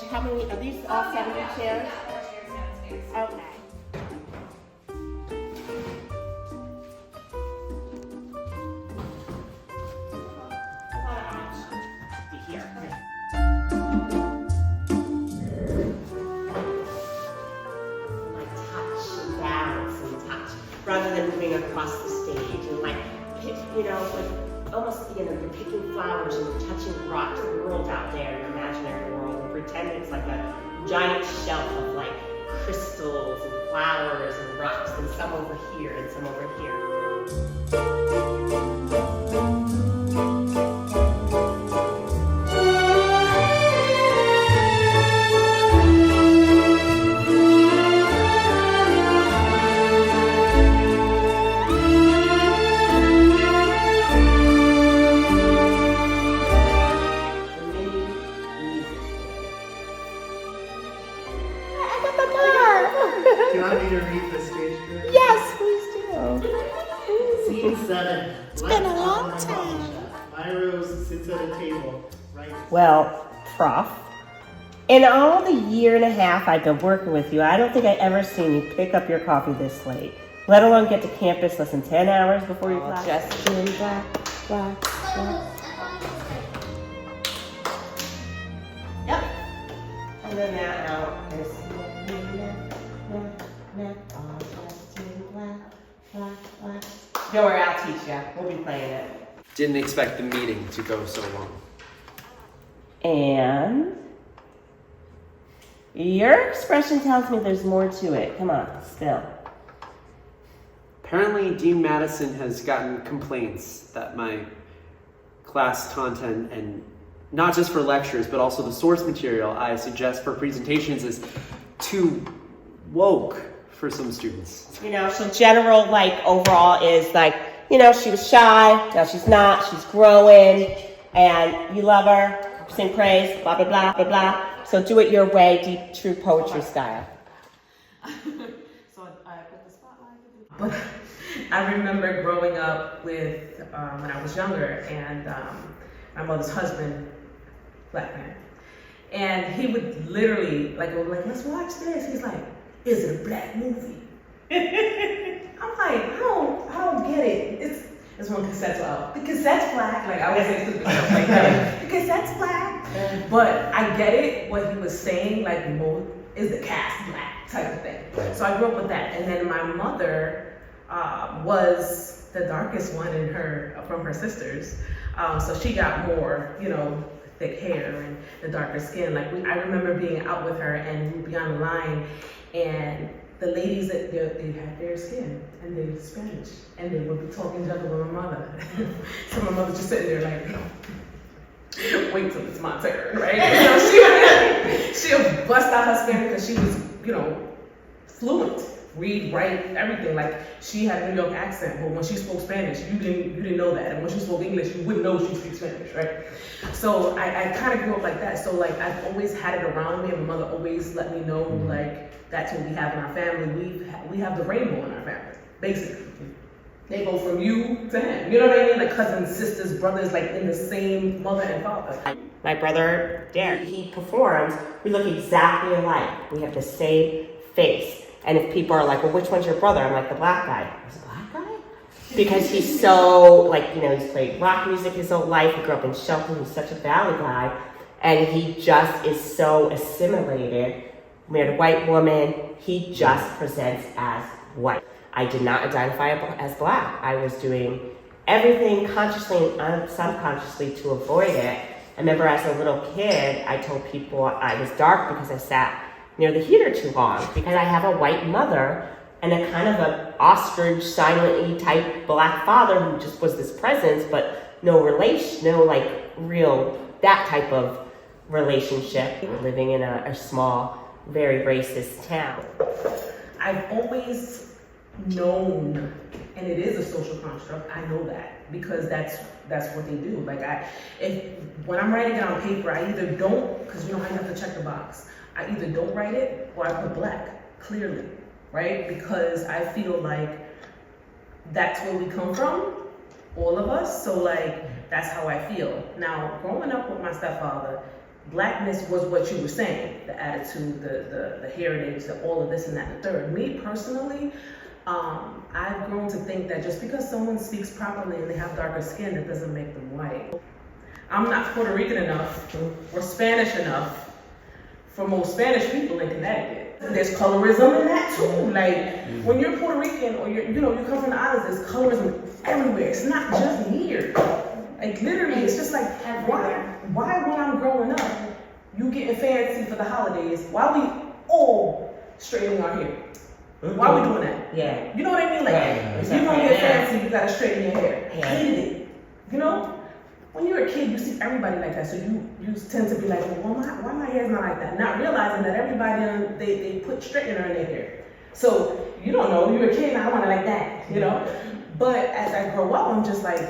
how many, are these all 70 chairs? Okay. Rather than moving across the stage and like, you know, like almost, you know, you're picking flowers and you're touching rocks, the world out there, your imaginary world, and pretend it's like a giant shelf of like crystals and flowers and rocks, and some over here and some over here. Do you want me to read the stage direction? Yes, please do. Scene 7. It's been a long time. My Rose sits at a table. Right. Well, Prof, in all the year and a half I've been working with you, I don't think I've ever seen you pick up your coffee this late, let alone get to campus less than 10 hours before your class. Just in black. Yep. And then that out is don't worry, I'll teach you. We'll be playing it. Didn't expect the meeting to go so long. And your expression tells me there's more to it. Come on, still. Apparently, Dean Madison has gotten complaints that my class content, and not just for lectures, but also the source material I suggest for presentations, is too woke for some students. You know, so general, like, overall is like, you know, she was shy, now she's not, she's growing, and you love her, sing praise, blah, blah, blah, blah, blah. So do it your way, deep, true poetry style. So I put the spotlight. But I remember growing up with, when I was younger, and my mother's husband, black man. And he would literally, like, let's watch this. He's like, is it a black movie? I'm like, I don't get it. It's when cassettes were out. The cassette's black. Like, I was into stuff like that. The cassette's black. But I get it, what he was saying, like, is the cast black type of thing. So I grew up with that. And then my mother was the darkest one from her sisters. So she got more, you know, thick hair and the darker skin. Like, I remember being out with her and we'd be on the line, and the ladies, that they had fair skin and they were Spanish, and they would be talking jungle with my mother. So my mother just sitting there like, wait till it's my turn, right? So she'll bust out her Spanish because she was, you know, fluent. Read, write, everything. Like, she had a New York accent, but when she spoke Spanish, you didn't know that. And when she spoke English, you wouldn't know she speaks Spanish, right? So I kind of grew up like that. So like, I've always had it around me, and my mother always let me know, like, that's what we have in our family. We have the rainbow in our family, basically. They go from you to him. You know what I mean? Like cousins, sisters, brothers, like in the same mother and father. My brother, Derek, he performs. We look exactly alike. We have the same face. And if people are like, well, which one's your brother? I'm like, the black guy. He's a black guy? Because he's so, like, you know, he's played rock music his whole life. He grew up in Shelton. He's such a valley guy. And he just is so assimilated. Married a white woman. He just presents as white. I did not identify as black. I was doing everything consciously and subconsciously to avoid it. I remember as a little kid, I told people I was dark because I sat near the heater too long, because I have a white mother and a kind of an ostrich, silent type black father who just was this presence, but no relation, no like real, that type of relationship. Living in a small, very racist town. I've always known, and it is a social construct, I know that, because that's what they do. Like when I'm writing it on paper, I either don't, because you know how you have to check the box, I either don't write it or I put black, clearly, right? Because I feel like that's where we come from, all of us, so like, that's how I feel. Now, growing up with my stepfather, blackness was what you were saying, the attitude, the heritage, all of this and that and the third. Me personally, I've grown to think that just because someone speaks properly and they have darker skin, that doesn't make them white. I'm not Puerto Rican enough or Spanish enough for most Spanish people in Connecticut. There's colorism in that too. Like when you're Puerto Rican or you come from the islands, there's colorism everywhere. It's not just here. Like literally, it's just like why when I'm growing up, you getting fancy for the holidays? Why we all straightening our hair? Why we doing that? Yeah. You know what I mean? Like if you don't get fancy, you gotta straighten your hair. I hated it. You know? When you're a kid, you see everybody like that, so you tend to be like, well, why my hair's not like that? Not realizing that everybody, they put straightener in their hair. So you don't know, you're a kid, I want it like that, you know? But as I grow up, I'm just like,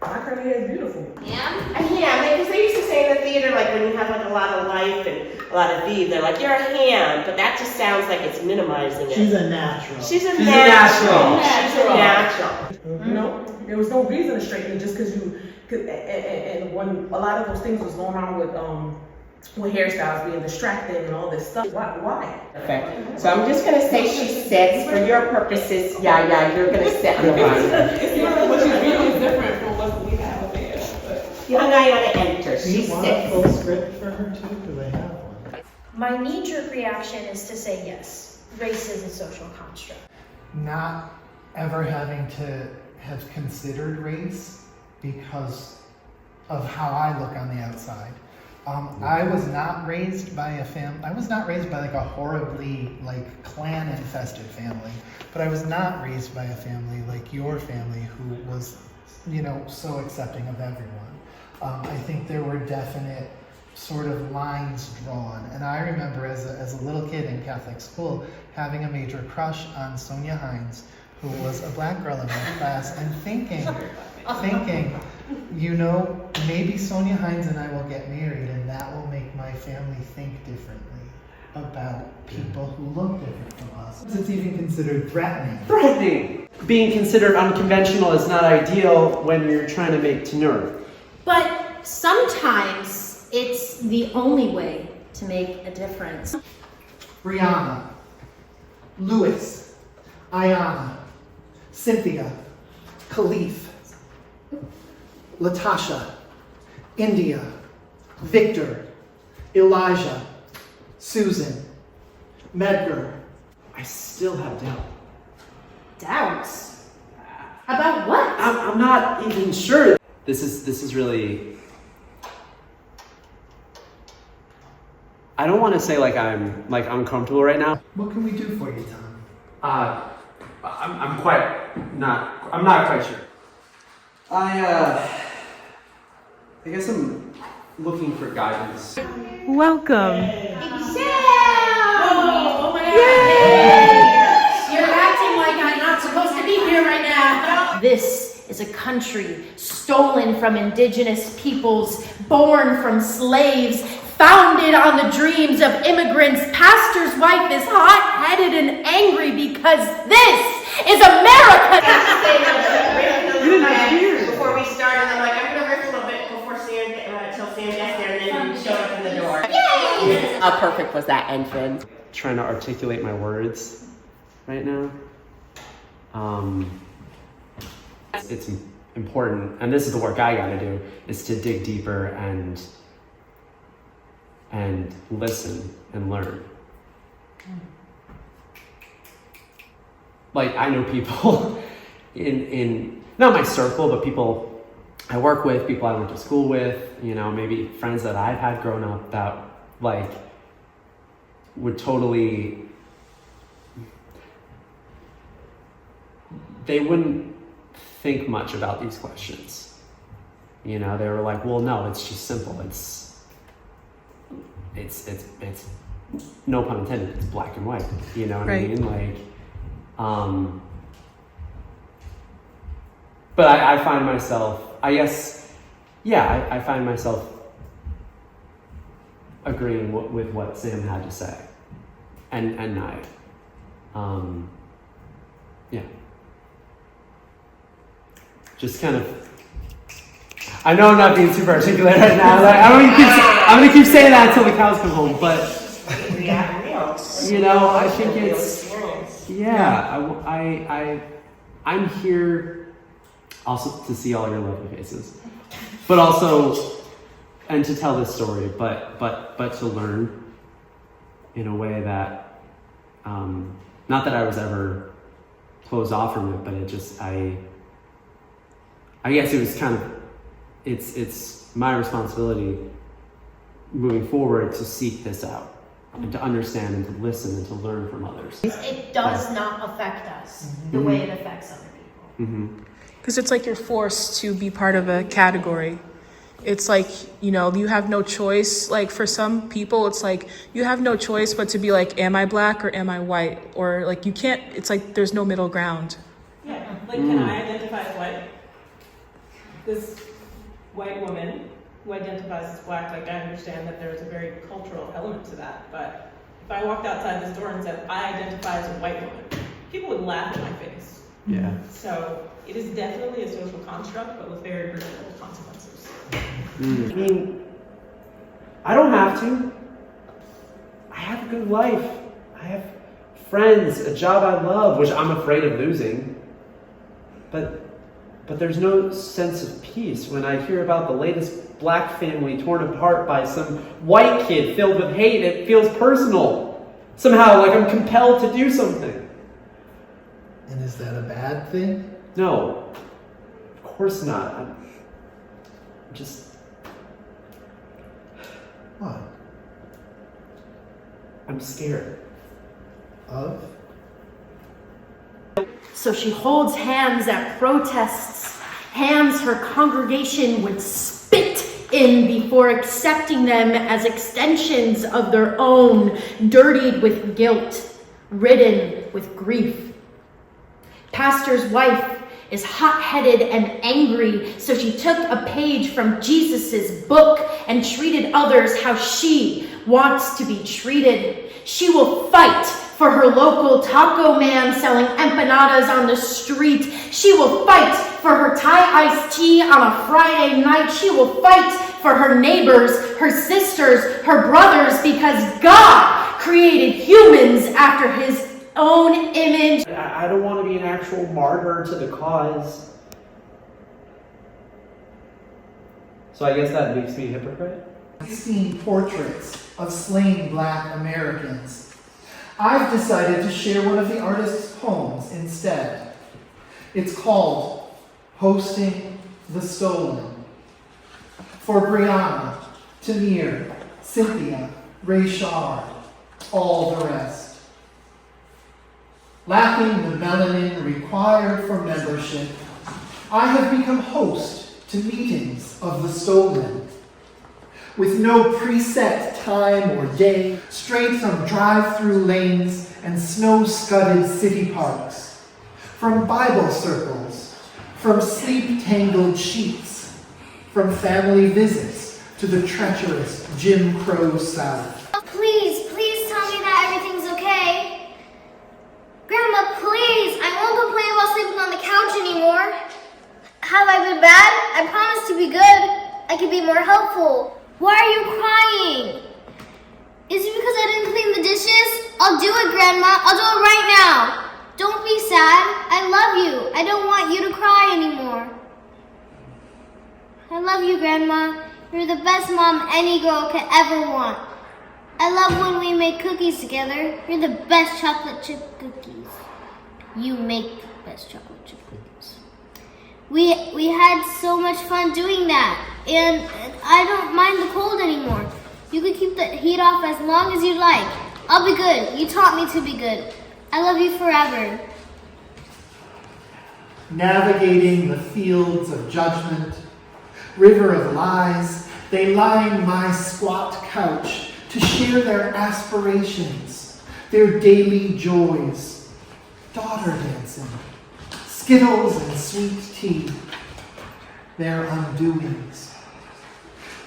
my curly hair is beautiful. Yeah, because they used to say in the theater, like when you have like a lot of life and a lot of V, they're like, you're a ham, but that just sounds like it's minimizing it. She's a natural. She's a natural. You know, there was no reason to straighten it just because and when a lot of those things was going on with hairstyles being distracting and all this stuff. Why? Perfect. So I'm just gonna say she sits for your purposes. Yeah, you're gonna sit on the line. What you feel is different from what we have there. Young Ayana enters. Do She you want a sits. full script for her too? Do they have one? My knee-jerk reaction is to say yes. Race is a social construct. Not ever having to have considered race because of how I look on the outside. I was not raised by a I was not raised by like a horribly like clan infested family, but I was not raised by a family like your family who was, you know, so accepting of everyone. I think there were definite sort of lines drawn, and I remember as a little kid in Catholic school having a major crush on Sonia Hines, who was a black girl in my class, and thinking, you know, maybe Sonia Hines and I will get married and that will make my family think differently about people who look different from us. It's even considered threatening. Threatening. Being considered unconventional is not ideal when you're trying to make tenor. But sometimes it's the only way to make a difference. Brianna, Louis, Ayana, Cynthia, Khalif, Latasha, India, Victor, Elijah, Susan, Medgar. I still have doubt. Doubts? About what? I'm not even sure. This is really. I don't want to say like I'm like uncomfortable right now. What can we do for you, Tom? I'm not quite sure. I guess I'm looking for guidance. Welcome. Oh my God! You're acting like I'm not supposed to be here right now. This is a country stolen from indigenous peoples, born from slaves, founded on the dreams of immigrants. Pastor's wife is hot-headed and angry because this is America. Before we started, I'm like, I'm gonna riff a little bit before Sam, until Sam gets there, and then you showed up in the door. Yay! How perfect was that entrance? Trying to articulate my words right now. It's important, and this is the work I gotta do, is to dig deeper and listen and learn. Like, I know people in not my circle, but people I work with, people I went to school with, you know, maybe friends that I've had growing up that like would totally, they wouldn't think much about these questions. You know, they were like, well, no, it's just simple. It's no pun intended, it's black and white. You know what I mean? Like, but I find myself, I guess, yeah, I find myself agreeing with what Sam had to say, and Nia. Yeah. Just kind of, I know I'm not being super articulate right now. Like, I'm gonna keep saying that until the cows come home. But you know, I think it's I'm here also to see all your lovely faces, but also and to tell this story, but to learn in a way that not that I was ever closed off from it, but it just I guess it was kind of it's my responsibility moving forward to seek this out and to understand and to listen and to learn from others. It does not affect us the way it affects other people. Because it's like you're forced to be part of a category. It's like, you know, you have no choice. Like for some people, it's like you have no choice but to be like, am I black or am I white? Or like you can't, it's like there's no middle ground. Yeah, like can I identify as white? This white woman who identifies as black, like I understand that there's a very cultural element to that, but if I walked outside this door and said, I identify as a white woman, people would laugh in my face. Yeah. So it is definitely a social construct, but with very predictable consequences. I mean, I don't have to. I have a good life. I have friends, a job I love, which I'm afraid of losing. But there's no sense of peace when I hear about the latest black family torn apart by some white kid filled with hate. It feels personal. Somehow, like I'm compelled to do something. And is that a bad thing? No, of course not. I'm just... What? I'm scared. Of? So she holds hands at protests, hands her congregation would spit in before accepting them as extensions of their own, dirtied with guilt, ridden with grief. Pastor's wife is hot-headed and angry, so she took a page from Jesus's book and treated others how she wants to be treated. She will fight for her local taco man selling empanadas on the street. She will fight for her Thai iced tea on a Friday night. She will fight for her neighbors, her sisters, her brothers, because God created humans after his own image. I don't want to be an actual martyr to the cause. So I guess that makes me a hypocrite? 16 portraits of slain Black Americans. I've decided to share one of the artist's poems instead. It's called Hosting the Stolen. For Brianna, Tamir, Cynthia, Rayshard, all the rest. Lacking the melanin required for membership, I have become host to meetings of the stolen. With no preset time or day, straight from drive-through lanes and snow-scudded city parks, from Bible circles, from sleep-tangled sheets, from family visits to the treacherous Jim Crow South. Please tell me that everything's okay. Grandma, please, I won't complain about sleeping on the couch anymore. Have I been bad? I promise to be good. I can be more helpful. Why are you crying? Is it because I didn't clean the dishes? I'll do it, Grandma. I'll do it right now. Don't be sad. I love you. I don't want you to cry anymore. I love you, Grandma. You're the best mom any girl could ever want. I love when we make cookies together. You're the best chocolate chip cookies. You make the best chocolate chip cookies. We had so much fun doing that, and I don't mind the cold anymore. You can keep the heat off as long as you like. I'll be good. You taught me to be good. I love you forever. Navigating the fields of judgment, river of lies, they line my squat couch to share their aspirations, their daily joys, daughter dancing, skittles and sweet tea, their undoings.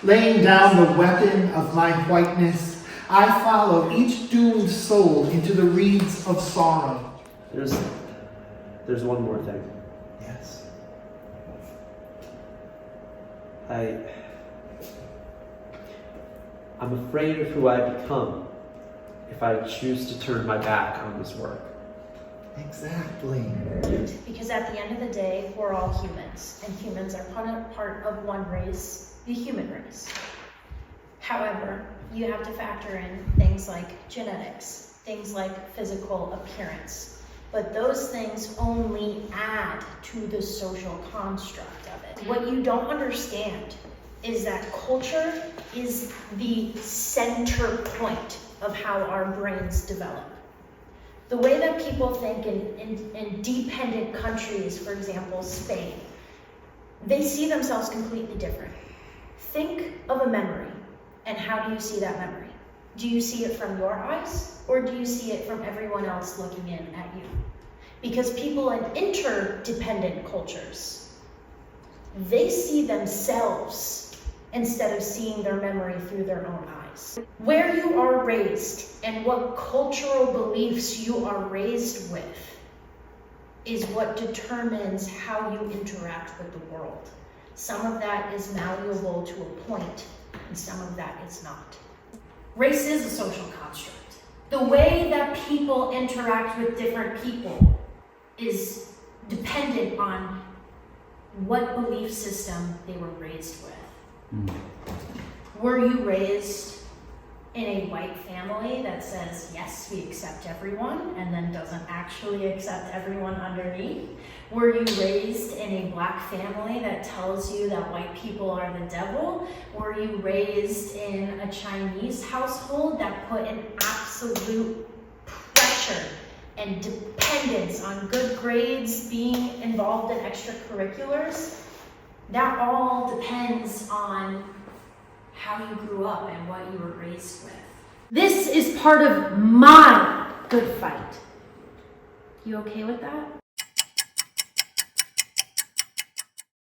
Laying down the weapon of my whiteness, I follow each doomed soul into the reeds of sorrow. There's one more thing. Yes. I I'm afraid of who I become if I choose to turn my back on this work. Exactly. Because at the end of the day, we're all humans, and humans are part of one race, the human race. However, you have to factor in things like genetics, things like physical appearance, but those things only add to the social construct of it. What you don't understand is that culture is the center point of how our brains develop. The way that people think in dependent countries, for example, Spain, they see themselves completely different. Think of a memory, and how do you see that memory? Do you see it from your eyes, or do you see it from everyone else looking in at you? Because people in interdependent cultures, they see themselves instead of seeing their memory through their own eyes. Where you are raised and what cultural beliefs you are raised with is what determines how you interact with the world. Some of that is malleable to a point, and some of that is not. Race is a social construct. The way that people interact with different people is dependent on what belief system they were raised with. Were you raised in a white family that says, yes, we accept everyone, and then doesn't actually accept everyone underneath? Were you raised in a black family that tells you that white people are the devil? Were you raised in a Chinese household that put an absolute pressure and dependence on good grades, being involved in extracurriculars? That all depends on how you grew up and what you were raised with. This is part of my good fight. You okay with that?